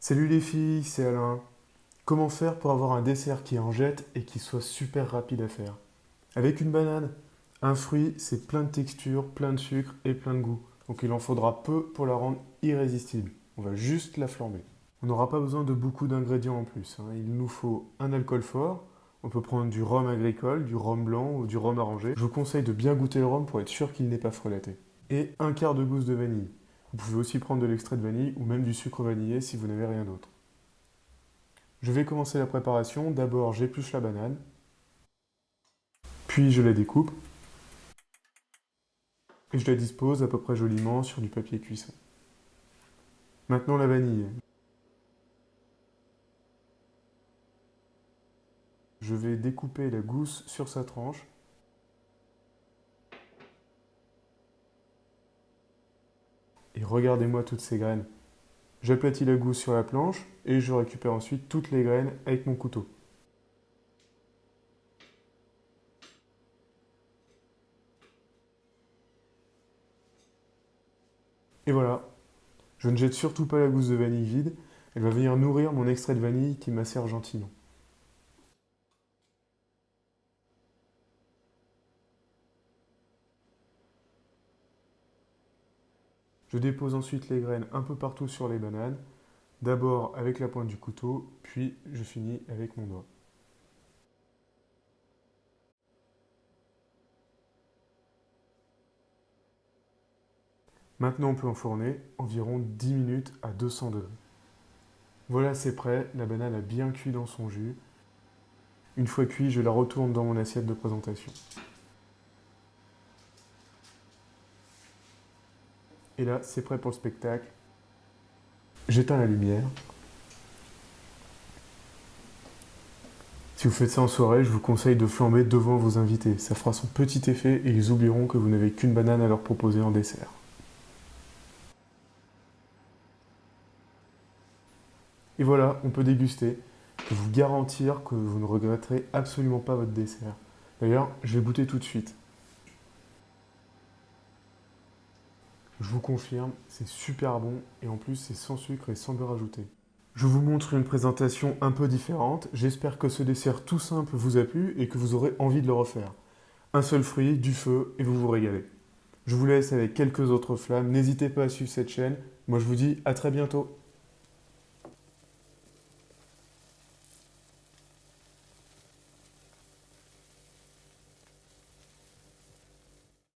Salut les filles, c'est Alain. Comment faire pour avoir un dessert qui en jette et qui soit super rapide à faire? Avec une banane. Un fruit, c'est plein de textures, plein de sucre et plein de goût. Donc il en faudra peu pour la rendre irrésistible. On va juste la flamber. On n'aura pas besoin de beaucoup d'ingrédients en plus, hein. Il nous faut un alcool fort. On peut prendre du rhum agricole, du rhum blanc ou du rhum arrangé. Je vous conseille de bien goûter le rhum pour être sûr qu'il n'est pas frelaté. Et un quart de gousse de vanille. Vous pouvez aussi prendre de l'extrait de vanille ou même du sucre vanillé si vous n'avez rien d'autre. Je vais commencer la préparation. D'abord, j'épluche la banane, puis je la découpe et je la dispose à peu près joliment sur du papier cuisson. Maintenant, la vanille. Je vais découper la gousse sur sa tranche et regardez-moi toutes ces graines. J'aplatis la gousse sur la planche et je récupère ensuite toutes les graines avec mon couteau. Et voilà, je ne jette surtout pas la gousse de vanille vide, elle va venir nourrir mon extrait de vanille qui macère gentiment. Je dépose ensuite les graines un peu partout sur les bananes, d'abord avec la pointe du couteau, puis je finis avec mon doigt. Maintenant on peut enfourner environ 10 minutes à 200 degrés. Voilà, c'est prêt, la banane a bien cuit dans son jus. Une fois cuit, je la retourne dans mon assiette de présentation. Et là, c'est prêt pour le spectacle. J'éteins la lumière. Si vous faites ça en soirée, je vous conseille de flamber devant vos invités. Ça fera son petit effet et ils oublieront que vous n'avez qu'une banane à leur proposer en dessert. Et voilà, on peut déguster. Je peux vous garantir que vous ne regretterez absolument pas votre dessert. D'ailleurs, je vais goûter tout de suite. Je vous confirme, c'est super bon et en plus c'est sans sucre et sans beurre ajouté. Je vous montre une présentation un peu différente. J'espère que ce dessert tout simple vous a plu et que vous aurez envie de le refaire. Un seul fruit, du feu et vous vous régalez. Je vous laisse avec quelques autres flammes. N'hésitez pas à suivre cette chaîne. Moi je vous dis à très bientôt.